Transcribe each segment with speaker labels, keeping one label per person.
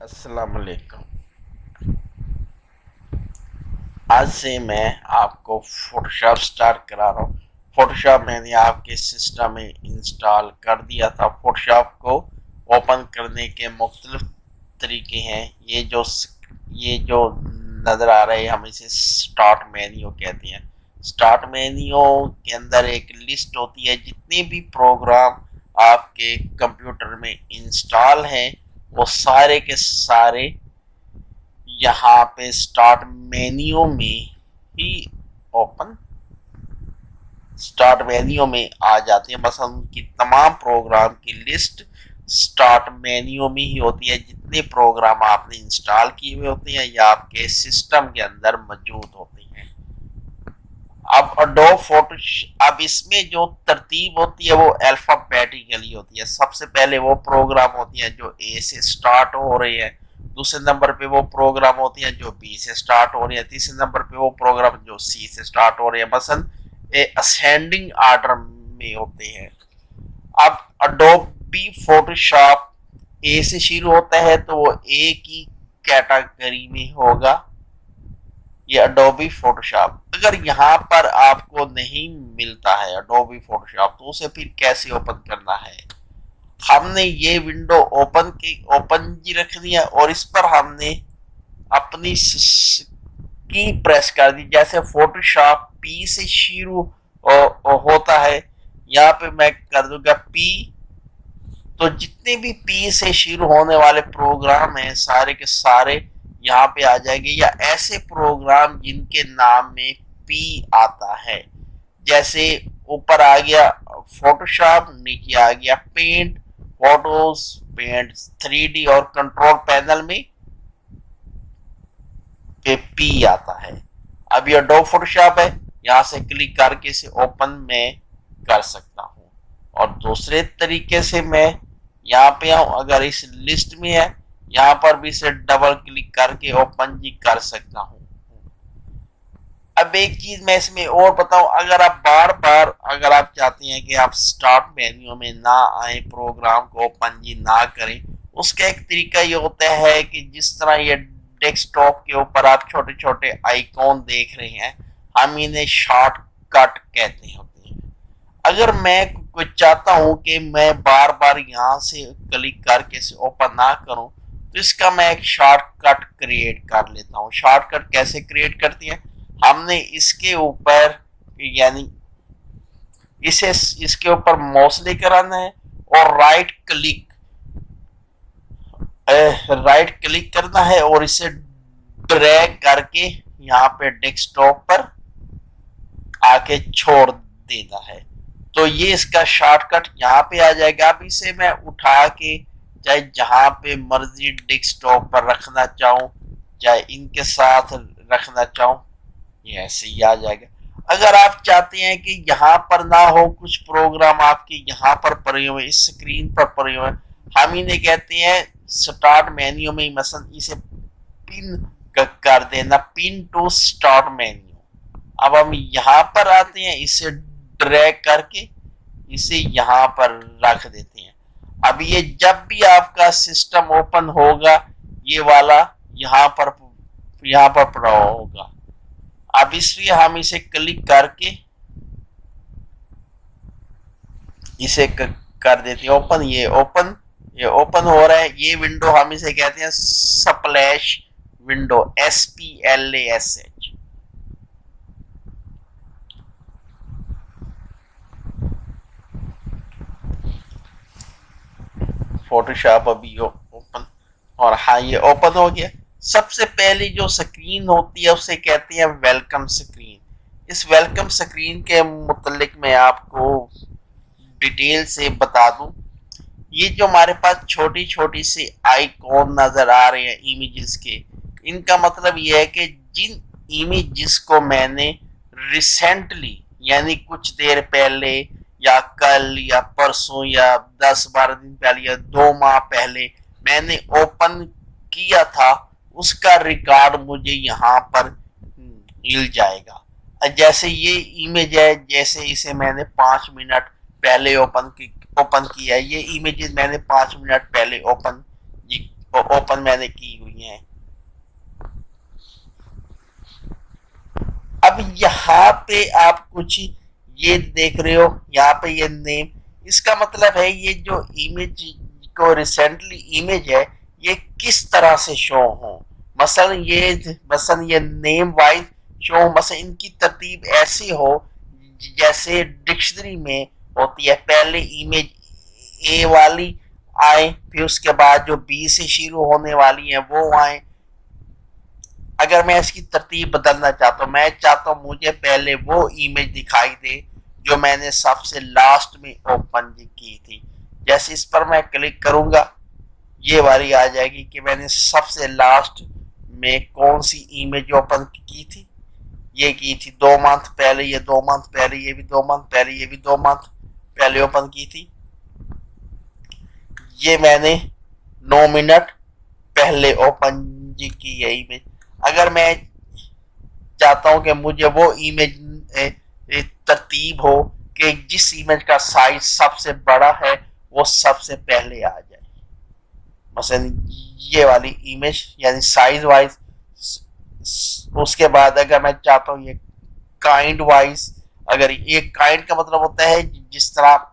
Speaker 1: अस्सलाम वालेकुम। आज से मैं आपको फोटोशॉप स्टार्ट करा रहा हूँ। फोटोशॉप मैंने आपके सिस्टम में इंस्टॉल कर दिया था। फोटोशॉप को ओपन करने के मुख्तलिफ तरीके हैं। ये जो नज़र आ रहा है हम इसे स्टार्ट मेन्यू कहते हैं। स्टार्ट मेन्यू के अंदर एक लिस्ट होती है, जितने भी प्रोग्राम आपके कंप्यूटर में इंस्टॉल हैं वो सारे के सारे यहाँ पे स्टार्ट मेन्यू में ही ओपन स्टार्ट मेन्यू में आ जाते हैं। बस उनकी तमाम प्रोग्राम की लिस्ट स्टार्ट मेन्यू में ही होती है। जितने प्रोग्राम आपने इंस्टॉल किए हुए होते हैं या आपके सिस्टम के अंदर मौजूद होते हैं। अब अडोब फोटो अब इसमें जो तरतीब होती है वो अल्फाबेटिकली होती है। सबसे पहले वो प्रोग्राम होती हैं जो ए से स्टार्ट हो रहे हैं, दूसरे नंबर पे वो प्रोग्राम होती हैं जो बी से स्टार्ट हो रही है, तीसरे नंबर पे वो प्रोग्राम जो सी से स्टार्ट हो रहे हैं। मसलन असेंडिंग आर्डर में होते हैं। अब अडोबी फोटोशॉप ए से शुरू होता है तो वो ए की कैटेगरी में होगा, ये अडोबी फोटोशॉप। अगर यहाँ पर आपको नहीं मिलता है अडोबी फोटोशॉप तो उसे फिर कैसे ओपन करना है। हमने ये विंडो ओपन जी रखनी है और इस पर हमने अपनी की प्रेस कर दी। जैसे फोटोशॉप पी से शुरू होता है, यहाँ पे मैं कर दूंगा पी, तो जितने भी पी से शुरू होने वाले प्रोग्राम हैं सारे के सारे यहाँ पे आ जाएंगे, या ऐसे प्रोग्राम जिनके नाम में पी आता है। जैसे ऊपर आ गया फोटोशॉप, नीचे आ गया पेंट, फोटोज, पेंट, 3D और कंट्रोल पैनल में पी आता है। अब ये अडोब फोटोशॉप है, यहाँ से क्लिक करके इसे ओपन में कर सकता हूँ। और दूसरे तरीके से मैं यहाँ पे आऊँ, अगर इस लिस्ट में है यहाँ पर भी इसे डबल क्लिक करके ओपन जी कर सकता हूँ। अब एक चीज मैं इसमें और बताऊं, अगर आप बार बार अगर आप चाहते हैं कि आप स्टार्ट मेन्यू में ना आए, प्रोग्राम को ओपन जी ना करें, उसका एक तरीका ये होता है कि जिस तरह ये डेस्कटॉप के ऊपर आप छोटे छोटे आइकॉन देख रहे हैं, हम इन्हें शॉर्टकट कहते होते हैं। अगर मैं कुछ चाहता हूं कि मैं बार बार यहाँ से क्लिक करके इसे ओपन ना करूं, तो इसका मैं एक शॉर्टकट क्रिएट कर लेता हूँ। शॉर्टकट कैसे क्रिएट करती है, हमने इसके ऊपर यानी इसे इसके ऊपर माउस लेकर आना है और राइट क्लिक करना है और इसे ड्रैग करके यहाँ पे डेस्कटॉप पर आके छोड़ देना है, तो ये इसका शॉर्टकट यहाँ पे आ जाएगा। अब इसे मैं उठा के चाहे जहां पे मर्जी डेस्कटॉप पर रखना चाहूँ, चाहे इनके साथ रखना चाहूँ, ये ऐसे ही आ जाएगा। अगर आप चाहते हैं कि यहाँ पर ना हो, कुछ प्रोग्राम आपके यहाँ पर पड़े हुए, इस स्क्रीन पर पड़े हुए, हम इन्हें कहते हैं स्टार्ट मेन्यू में, मसलन इसे पिन कर देना, पिन टू स्टार्ट मेन्यू। अब हम यहाँ पर आते हैं, इसे ड्रैग करके इसे यहाँ पर रख देते हैं। अब ये जब भी आपका सिस्टम ओपन होगा ये वाला यहाँ पर पड़ा होगा। अब इसलिए हम इसे क्लिक करके इसे कर देते हैं ओपन। ये ओपन हो रहा है। ये विंडो हम इसे कहते हैं स्प्लैश विंडो, SPLASH। फोटोशॉप अभी ओपन, और हाँ ये ओपन हो गया। सबसे पहली जो स्क्रीन होती है उसे कहते हैं वेलकम स्क्रीन। इस वेलकम स्क्रीन के मुतल्लिक मैं आपको डिटेल से बता दूं, ये जो हमारे पास छोटी छोटी सी आइकॉन नजर आ रहे हैं इमेजेस के, इनका मतलब ये है कि जिन इमेजेस को मैंने रिसेंटली यानी कुछ देर पहले या कल या परसों या 10-12 दिन पहले या 2 माह पहले मैंने ओपन किया था, उसका रिकॉर्ड मुझे यहाँ पर मिल जाएगा। जैसे ये इमेज है, जैसे इसे मैंने 5 मिनट पहले ओपन किया, ये इमेज मैंने 5 मिनट पहले ओपन ओपन मैंने की हुई हैं। अब यहाँ पे आप कुछ ये देख रहे हो, यहाँ पे ये नेम, इसका मतलब है ये जो इमेज को रिसेंटली इमेज है ये किस तरह से शो हो। मसलन ये नेम वाइज शो, मसलन इनकी तरतीब ऐसी हो जैसे डिक्शनरी में होती है, पहले इमेज ए वाली आए, फिर उसके बाद जो बी से शुरू होने वाली है वो आए। अगर मैं इसकी तरतीब बदलना चाहता हूँ, मैं चाहता हूँ मुझे पहले वो इमेज दिखाई दे जो मैंने सबसे लास्ट में ओपन की थी। जैसे इस पर मैं क्लिक करूंगा ये वाली आ जाएगी कि मैंने सबसे लास्ट में कौन सी इमेज ओपन की थी। ये की थी 2 मंथ पहले, ये 2 मंथ पहले, ये भी 2 मंथ पहले, ये भी 2 मंथ पहले ओपन की थी। ये मैंने 9 मिनट पहले ओपन की है इमेज। अगर मैं चाहता हूं कि मुझे वो इमेज तरतीब हो कि जिस इमेज का साइज सबसे बड़ा है वो सबसे पहले आ जाए, मसलन ये वाली इमेज यानी साइज वाइज। उसके बाद अगर मैं चाहता हूँ ये काइंड वाइज, अगर ये काइंड का मतलब होता है जिस तरह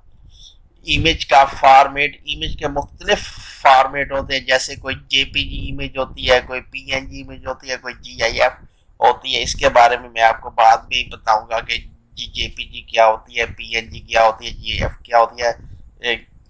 Speaker 1: इमेज का फॉर्मेट, इमेज के मुख्तलिफ फॉर्मेट होते हैं, जैसे कोई जेपीजी इमेज होती है, कोई पीएनजी इमेज होती है, कोई जीआईएफ होती है। इसके बारे में मैं आपको बाद में ही बताऊंगा कि जेपीजी क्या होती है, पीएनजी क्या होती है, जीआईएफ क्या होती है,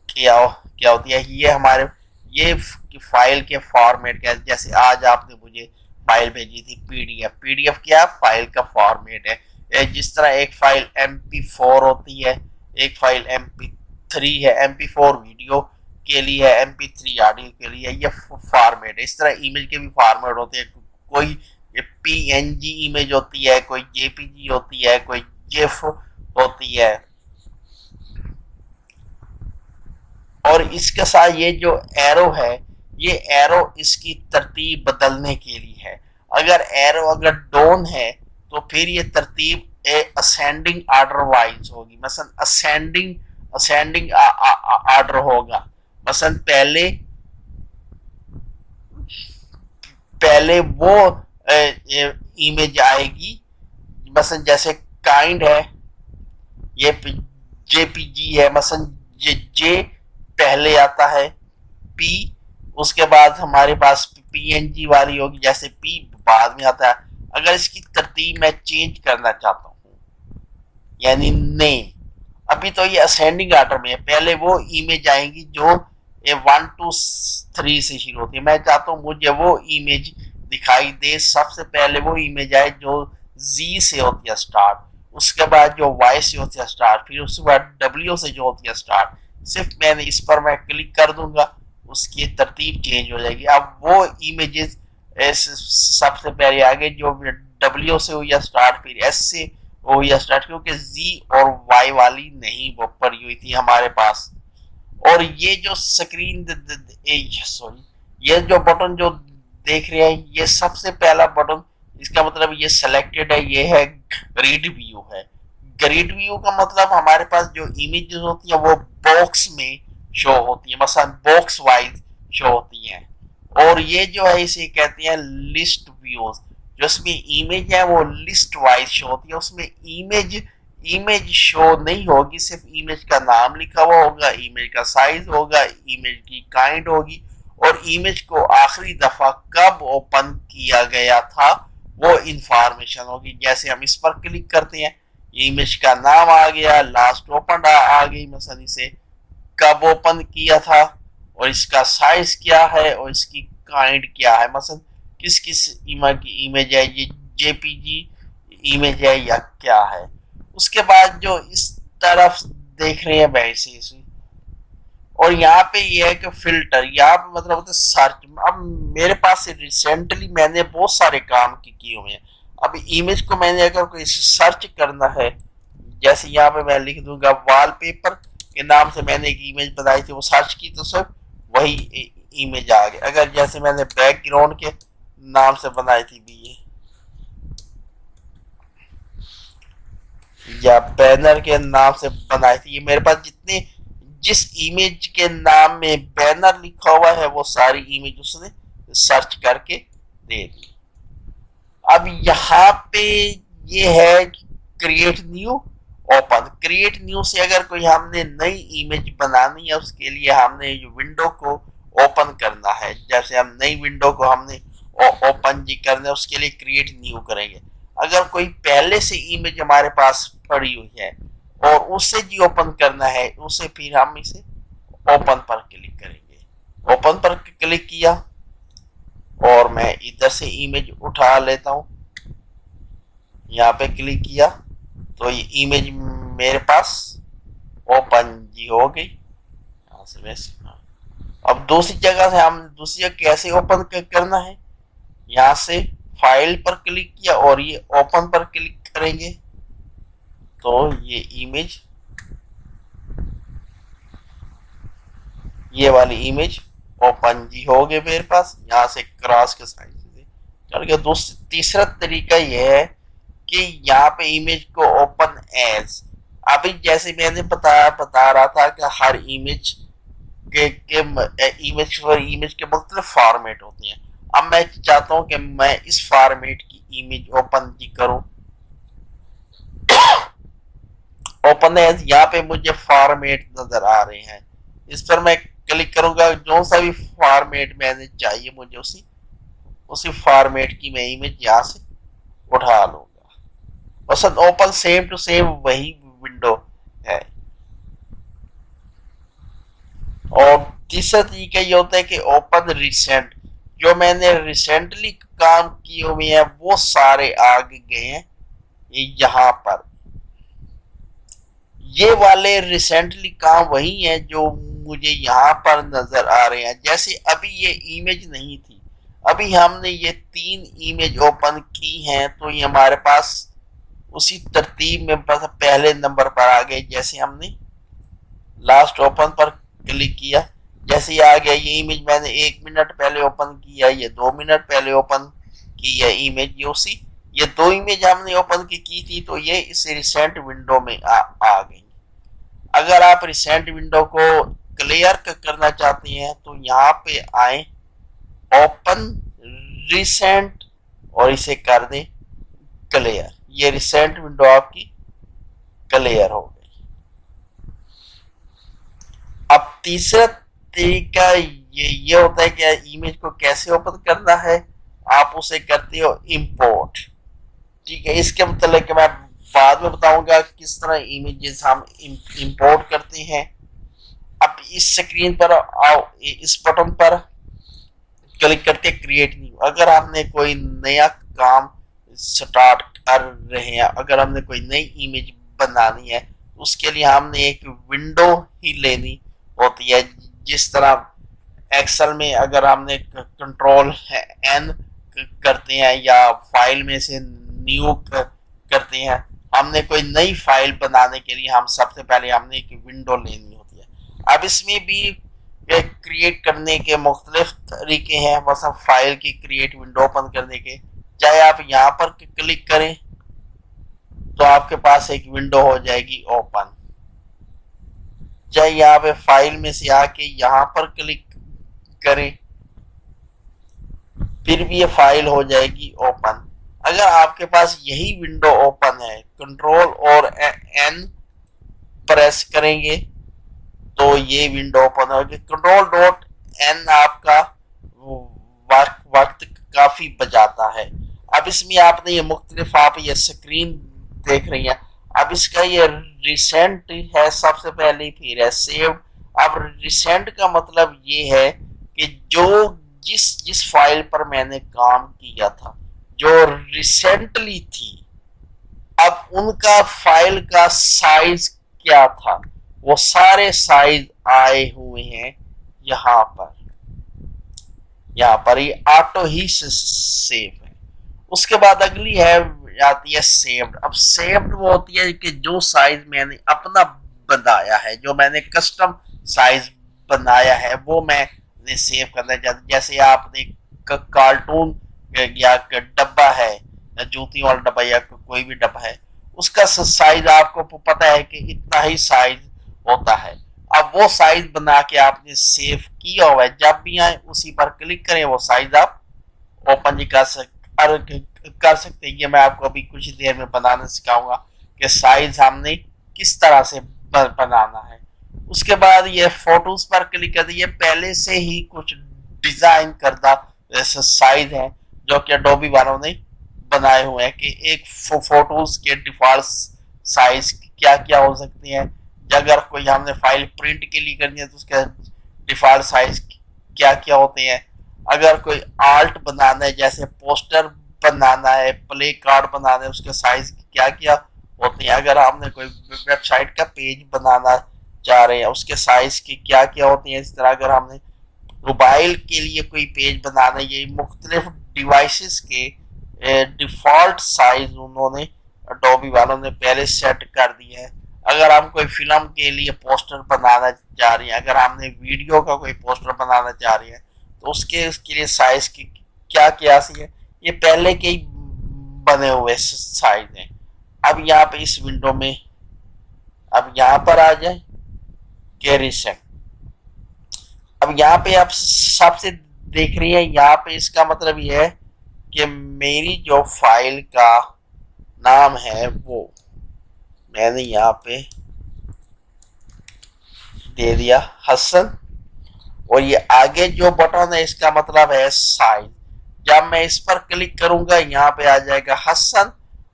Speaker 1: क्या होती है। ये हमारे ये फाइल के फॉर्मेट क्या, जैसे आज आपने मुझे फाइल भेजी थी पीडीएफ, पीडीएफ क्या फाइल का फॉर्मेट है। जिस तरह एक फाइल MP4 होती है, एक फाइल MP3 है, MP4 वीडियो के लिए है, MP3 ऑडियो के लिए, ये फॉर्मेट है। इस तरह इमेज के भी फॉर्मेट होते हैं, कोई पीएनजी इमेज होती है, कोई जेपीजी होती है, कोई जेफ होती है। और इसके साथ ये जो एरो है, ये एरो इसकी तरतीब बदलने के लिए है। अगर एरो अगर डाउन है तो फिर ये तरतीब असेंडिंग ऑर्डर वाइज होगी, मसलन असेंडिंग ऑर्डर होगा। मसलन पहले वो इमेज आएगी, मसलन जैसे काइंड है, ये जेपीजी है, मसलन जे पहले आता है, पी उसके बाद हमारे पास पीएनजी वाली होगी, जैसे पी बाद में आता है। अगर इसकी तरतीब मैं चेंज करना चाहता हूँ यानी नेम, अभी तो ये असेंडिंग ऑर्डर में है, पहले वो इमेज आएंगी जो 1 2 3 से शुरू होती है। मैं चाहता हूँ मुझे वो इमेज दिखाई दे, सबसे पहले वो इमेज आए जो जी से होती है स्टार्ट, उसके बाद जो वाई से होती है स्टार्ट, फिर उसके बाद डब्ल्यू से जो होती है स्टार्ट। सिर्फ मैंने इस पर मैं क्लिक कर दूंगा, उसकी तरतीब चेंज हो जाएगी। अब वो इमेजेस सबसे पहले आगे जो डब्ल्यू से हुई है स्टार्ट, फिर एस से हुई है स्टार्ट, क्योंकि जी और वाई वाली नहीं वो पड़ी हुई थी हमारे पास। और ये जो स्क्रीन सॉरी, ये जो बटन जो देख रहे हैं, ये सबसे पहला बटन, इसका मतलब ये सिलेक्टेड है, ये है ग्रिड व्यू है। ग्रिड व्यू का मतलब हमारे पास जो इमेजेस होती है वो बॉक्स में शो होती है, मसलन बॉक्स वाइज शो होती है। और ये जो है इसे कहते हैं लिस्ट व्यूज, जो इसमें इमेज है वो लिस्ट वाइज शो होती है, उसमें इमेज शो नहीं होगी, सिर्फ इमेज का नाम लिखा हुआ होगा, इमेज का साइज होगा, इमेज की काइंड होगी, और इमेज को आखिरी दफा कब ओपन किया गया था वो इंफॉर्मेशन होगी। जैसे हम इस पर क्लिक करते हैं, इमेज का नाम आ गया, लास्ट ओपन आ गई, मसलन इसे कब ओपन किया था, और इसका साइज क्या है, और इसकी काइंड क्या है, मसलन किस किस इमेज है, ये जेपीजी इमेज है या क्या है। उसके बाद जो इस तरफ देख रहे हैं वैसे, और यहाँ पे ये है कि फिल्टर, यहाँ पे मतलब होता है सर्च। अब मेरे पास रिसेंटली मैंने बहुत सारे काम किए हुए हैं। अब इमेज को मैंने अगर कोई सर्च करना है, जैसे यहाँ पे मैं लिख दूंगा वॉलपेपर के नाम से मैंने एक इमेज बनाई थी, वो सर्च की तो सब वही इमेज आ गया। अगर जैसे मैंने बैकग्राउंड के नाम से बनाई थी भी ये, या बैनर के नाम से बनाई थी, ये मेरे पास जिस इमेज के नाम में बैनर लिखा हुआ है वो सारी इमेज उसने सर्च करके दे दी। अब यहाँ पे ये है create new open. Create new से अगर कोई हमने नई इमेज बनानी है उसके लिए हमने विंडो को ओपन करना है। जैसे हम नई विंडो को हमने ओपन जी करना है उसके लिए क्रिएट न्यू करेंगे। अगर कोई पहले से इमेज हमारे पास पड़ी हुई है और उसे जी ओपन करना है उसे फिर हम इसे ओपन पर क्लिक करेंगे। ओपन पर क्लिक किया और मैं इधर से इमेज उठा लेता हूं। यहाँ पे क्लिक किया तो ये इमेज मेरे पास ओपन जी हो गई। यहाँ से वैसे अब दूसरी जगह से हम दूसरी जगह कैसे ओपन करना है, यहाँ से फाइल पर क्लिक किया और ये ओपन पर क्लिक करेंगे तो ये इमेज, ये वाली इमेज ओपन जी हो गए मेरे पास। यहाँ से क्रॉस के साइन से चल गया। दूसरा तीसरा तरीका यह है कि यहाँ पे इमेज को ओपन एज, अभी जैसे मैंने बता रहा था कि हर इमेज के इमेज के मुख्तलिफ फॉर्मेट होती हैं। अब मैं चाहता हूं कि मैं इस फॉर्मेट की इमेज ओपन जी करूं। ओपन एज, यहाँ पे मुझे फॉर्मेट नजर आ रहे हैं, इस पर मैं क्लिक करूंगा। जो सा भी फॉर्मेट मैंने चाहिए मुझे उसी फॉर्मेट की मैं इमेज यहाँ से उठा लूंगा। बस ओपन सेम टू सेम वही विंडो है। और तीसरा तरीका ये होता है कि ओपन रिसेंट, जो मैंने रिसेंटली काम किए हुए हैं वो सारे आगे गए हैं यहाँ पर। ये वाले रिसेंटली काम वही है जो मुझे यहाँ पर नजर आ रहे हैं। जैसे अभी ये इमेज नहीं थी, अभी हमने ये 3 इमेज ओपन की हैं तो ये हमारे पास उसी तरतीब में पहले नंबर पर आ गए। जैसे हमने लास्ट ओपन पर क्लिक किया, जैसे ये आ गया। ये इमेज मैंने 1 मिनट पहले ओपन किया, ये 2 मिनट पहले ओपन की है इमेज, ये 2 इमेज हमने ओपन की थी तो ये इस रिसेंट विंडो में आ गई। अगर आप रिसेंट विंडो को क्लियर करना चाहते हैं तो यहाँ पे आए, ओपन रिसेंट और इसे कर दें क्लियर। ये रिसेंट विंडो आपकी क्लियर हो गई। अब तीसरा तरीका ये होता है कि इमेज को कैसे ओपन करना है, आप उसे करते हो इंपोर्ट। ठीक है, इसके मतलब कि मैं बाद में बताऊंगा किस तरह इमेजेस हम इंपोर्ट करते हैं। अब इस स्क्रीन पर आओ, इस बटन पर क्लिक करके क्रिएट न्यू। अगर आपने कोई नया काम स्टार्ट कर रहे हैं, अगर हमने कोई नई इमेज बनानी है उसके लिए हमने एक विंडो ही लेनी होती है। जिस तरह एक्सेल में अगर हमने कंट्रोल एन करते हैं या फाइल में से न्यू करते हैं, हमने कोई नई फाइल बनाने के लिए हम सबसे पहले हमने एक विंडो लेनी होती है। अब इसमें भी क्रिएट करने के मुख्तलिफ तरीके हैं। बस हम फाइल की क्रिएट विंडो ओपन करने के, चाहे आप यहाँ पर क्लिक करें तो आपके पास एक विंडो हो जाएगी ओपन, चाहे यहाँ पे फाइल में से आके यहाँ पर क्लिक करें फिर भी ये फाइल हो जाएगी ओपन। अगर आपके पास यही विंडो ओपन है, कंट्रोल और एन प्रेस करेंगे तो ये विंडो ओपन होगी। कंट्रोल डॉट एन आपका वक्त काफी बचाता है। अब इसमें आपने ये मुख्तलिफ आप ये स्क्रीन देख रही हैं। अब इसका ये रिसेंट है सबसे पहले, फिर है सेव्ड। अब रिसेंट का मतलब ये है कि जो जिस फाइल पर मैंने काम किया था जो रिसेंटली थी, अब उनका फाइल का साइज क्या था वो सारे साइज आए हुए हैं यहाँ पर। ये ऑटो ही सेव है। उसके बाद अगली है आती है सेव्ड। अब सेव्ड वो होती है कि जो साइज मैंने अपना बनाया है, जो मैंने कस्टम साइज बनाया है वो मैंने सेव करना चाहता। जैसे आपने कार्टून या डब्बा है, जूती वाला डब्बा या कोई भी डब्बा है, उसका साइज आपको पता है कि इतना ही साइज होता है। अब वो साइज बना के आपने सेव किया हुआ है, जब भी आए उसी पर क्लिक करें, वो साइज आप ओपन भी कर सकते हैं। ये मैं आपको अभी कुछ देर में बनाना सिखाऊंगा कि साइज हमने किस तरह से बनाना है। उसके बाद ये फोटोज पर क्लिक कर दिए, पहले से ही कुछ डिजाइन करदा साइज है जो कि एडोबी वालों ने बनाए हुए हैं कि एक फोटोज के डिफॉल्ट साइज क्या क्या हो सकते हैं। अगर कोई हमने फाइल प्रिंट के लिए करनी है तो उसका डिफॉल्ट साइज क्या क्या होते हैं। अगर कोई आर्ट बनाना है, जैसे पोस्टर बनाना है, प्ले कार्ड बनाना है, उसके साइज क्या क्या होते हैं। अगर हमने कोई वेबसाइट का पेज बनाना चाह रहे हैं, उसके साइज की क्या क्या होती हैं। इस तरह अगर हमने मोबाइल के लिए कोई पेज बनाना है, ये मुख्तलिफ डिवाइसेस के डिफॉल्ट साइज उन्होंने अडोबी वालों ने पहले सेट कर दिया है। अगर हम कोई फिल्म के लिए पोस्टर बनाना चाह रहे हैं, अगर हमने वीडियो का कोई पोस्टर बनाना चाह रहे हैं, तो उसके लिए साइज की क्या क्या सी है, ये पहले के ही बने हुए साइज हैं। अब यहाँ पे इस विंडो में, अब यहाँ पर आ जाए कैरी सेट। अब यहाँ पे आप सबसे देख रही है, यहाँ पे इसका मतलब ये है कि मेरी जो फाइल का नाम है वो मैंने यहाँ पे दे दिया हसन, और ये आगे जो बटन है इसका मतलब है साइज। जब मैं इस पर क्लिक करूंगा यहाँ पे आ जाएगा हसन,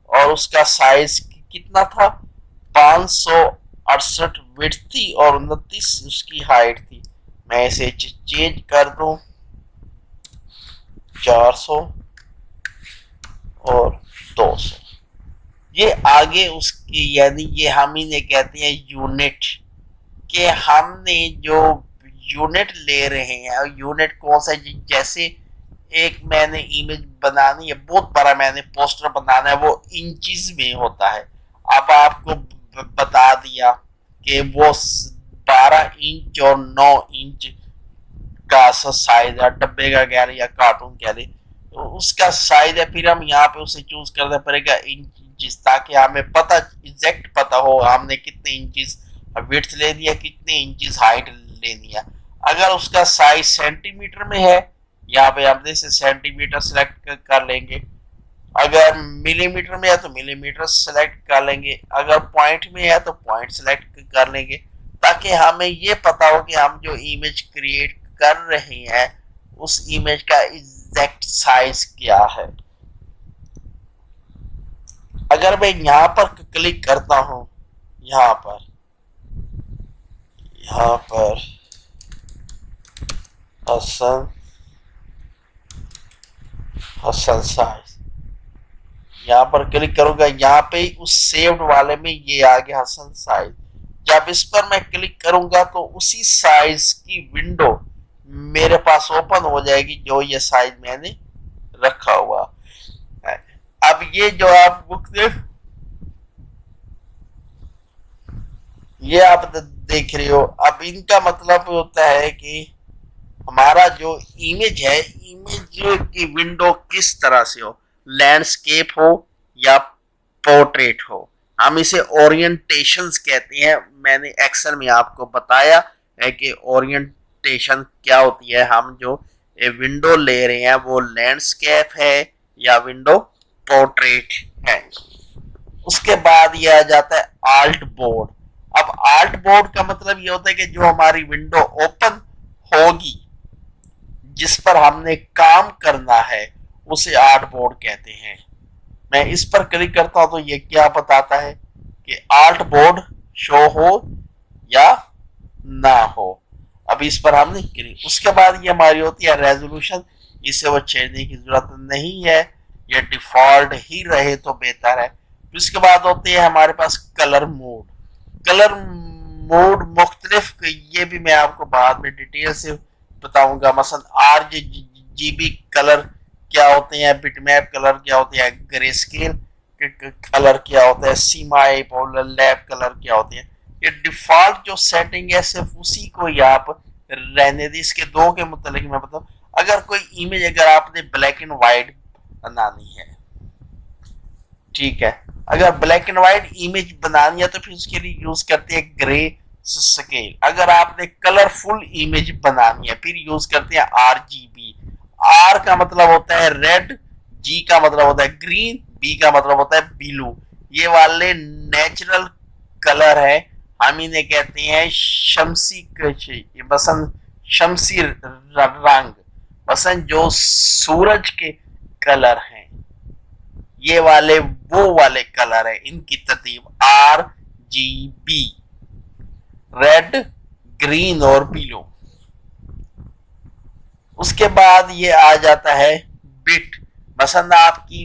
Speaker 1: और उसका साइज कितना था 568 विड्थ थी और 29 उसकी हाइट थी। मैं इसे चेंज कर दूं 400 और 200। ये आगे उसकी यानी ये हम इन्हें कहते हैं यूनिट, कि हमने जो यूनिट ले रहे हैं, और यूनिट कौन सा, जैसे एक मैंने इमेज बनानी है, बहुत बड़ा मैंने पोस्टर बनाना है, वो इंचेस में होता है। अब आपको बता दिया कि वो 12 इंच और 9 इंच का साइज है, डब्बे का कह रहे या कार्टून कह रहे, तो उसका साइज है। फिर हम यहाँ पे उसे चूज करना पड़ेगा इंचेस, ताकि हमें पता एग्जैक्ट पता हो हमने कितने इंचेस विड्थ ले दिया, कितने इंचेस हाइट लेनी है। अगर उसका साइज सेंटीमीटर में है, यहाँ पे हम जैसे सेंटीमीटर सेलेक्ट कर लेंगे। अगर मिलीमीटर में है तो मिलीमीटर सेलेक्ट कर लेंगे। अगर पॉइंट में है तो पॉइंट सेलेक्ट कर लेंगे, ताकि हमें ये पता हो कि हम जो इमेज क्रिएट कर रहे हैं उस इमेज का एग्जैक्ट साइज क्या है। अगर मैं यहाँ पर क्लिक करता हूं, यहाँ पर हसन साइज, यहाँ पर क्लिक करूंगा, यहाँ पे उस सेव्ड वाले में ये आ गया हसन साइज। जब इस पर मैं क्लिक करूंगा तो उसी साइज की विंडो मेरे पास ओपन हो जाएगी जो ये साइज मैंने रखा हुआ है। अब ये जो आप ये आप देख रहे हो, अब इनका मतलब होता है कि हमारा जो इमेज है, इमेज की विंडो किस तरह से हो, लैंडस्केप हो या पोर्ट्रेट हो। हम इसे ओरिएंटेशंस कहते हैं। मैंने एक्सेल में आपको बताया है कि ओरिएंटेशन क्या होती है। हम जो विंडो ले रहे हैं वो लैंडस्केप है या विंडो पोर्ट्रेट है। उसके बाद ये आ जाता है आल्ट बोर्ड। अब आल्ट बोर्ड का मतलब ये होता है कि जो हमारी विंडो ओपन होगी, जिस पर हमने काम करना है, उसे आल्ट बोर्ड कहते हैं। मैं इस पर क्लिक करता हूं तो ये क्या बताता है कि आल्ट बोर्ड शो हो या ना हो। अब इस पर हमने क्लिक, उसके बाद ये हमारी होती है रेजोल्यूशन। इसे वो छेड़ने की जरूरत नहीं है, ये डिफॉल्ट ही रहे तो बेहतर है। उसके बाद होते हैं हमारे पास कलर मोड। कलर मोड मुख्तलिफ, ये भी मैं आपको बाद में डिटेल से बताऊंगा। मसलन RGB कलर क्या होते हैं, बिटमैप कलर क्या होते हैं, ग्रे स्केल कलर क्या होता है, सीमाई पोलर लैब कलर क्या होते हैं। ये डिफॉल्ट जो सेटिंग है सिर्फ उसी को ही आप रहने दी। इसके दो के मुतालिक मैं बताऊं, अगर कोई इमेज अगर आपने ब्लैक एंड व्हाइट बनानी है, ठीक है, अगर ब्लैक एंड व्हाइट इमेज बनानी है तो फिर उसके लिए यूज करते हैं ग्रे स्केल। अगर आपने कलरफुल इमेज बनानी है फिर यूज करते हैं RGB। आर का मतलब होता है रेड, जी का मतलब होता है ग्रीन, बी का मतलब होता है ब्लू। ये वाले नेचुरल कलर है, हम इन्हें कहते हैं शमसी बसंत, शमसी रंग, बसंत जो सूरज के कलर हैं। ये वाले वो वाले कलर है, इनकी तरतीब RGB, रेड, ग्रीन और ब्लू। उसके बाद ये आ जाता है बिट। पसंद आपकी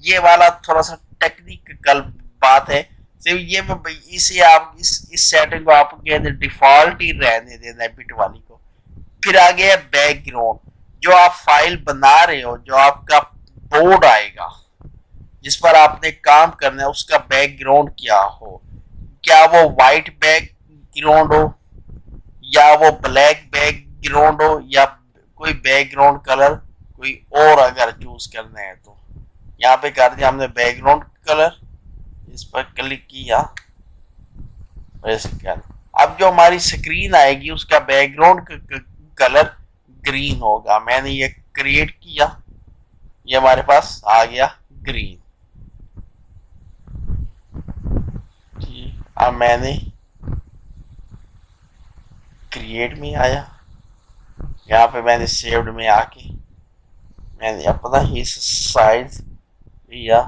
Speaker 1: ये वाला थोड़ा सा टेक्निकल बात है, सिर्फ ये इसे आप इस सेटिंग को आपको कहते हैं डिफॉल्ट ही रहने देना है बिट वाली को। फिर आ गया बैकग्राउंड। जो आप फाइल बना रहे हो, जो आपका बोर्ड आएगा जिस पर आपने काम करना है, उसका बैकग्राउंड क्या हो, क्या वो व्हाइट बैकग्राउंड हो या वो ब्लैक बैकग्राउंड हो या कोई बैकग्राउंड कलर कोई और अगर चूज करना है तो यहाँ पे कर दिया हमने बैकग्राउंड कलर, इस पर क्लिक किया, वैसे क्या। अब जो हमारी स्क्रीन आएगी उसका बैकग्राउंड कलर ग्रीन होगा। मैंने ये क्रिएट किया, ये हमारे पास आ गया ग्रीन। अब मैंने क्रिएट में आया, यहाँ पे मैंने सेव्ड में आके मैंने अपना ही साइज लिया,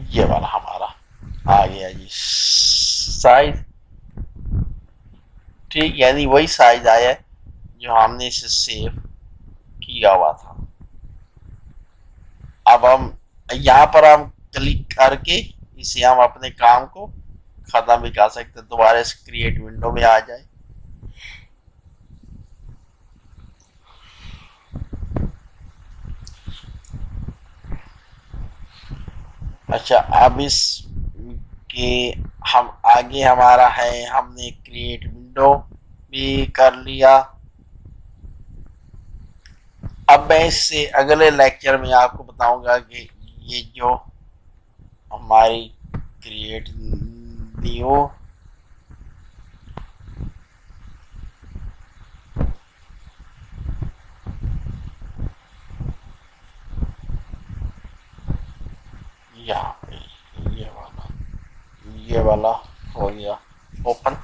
Speaker 1: ये वाला हमारा आ गया जी साइज। ठीक, यानी वही साइज आया है जो हमने इसे सेव किया हुआ था। अब हम यहाँ पर हम क्लिक करके इसे हम अपने काम को खत्म भी कर सकते, दोबारा इस क्रिएट विंडो में आ जाए। अच्छा, अब इस के हम आगे हमारा है, हमने क्रिएट विंडो भी कर लिया। अब मैं इससे अगले लेक्चर में आपको बताऊंगा कि ये जो हमारी क्रिएट न्यू यहाँ पे ये वाला हो गया ओपन।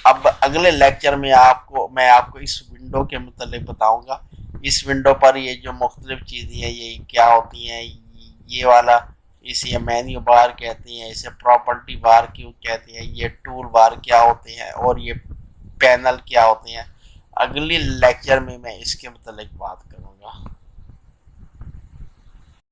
Speaker 1: अब अगले लेक्चर में मैं आपको इस विंडो के मुतालिक बताऊंगा। इस विंडो पर ये जो मुख्तलिफ चीज़ें हैं ये क्या होती हैं, ये वाला इसे मेन्यू बार कहते हैं, इसे प्रॉपर्टी बार क्यों कहते हैं, ये टूल बार क्या होते हैं और ये पैनल क्या होते हैं। अगली लेक्चर में मैं इसके मुतालिक बात करूँगा।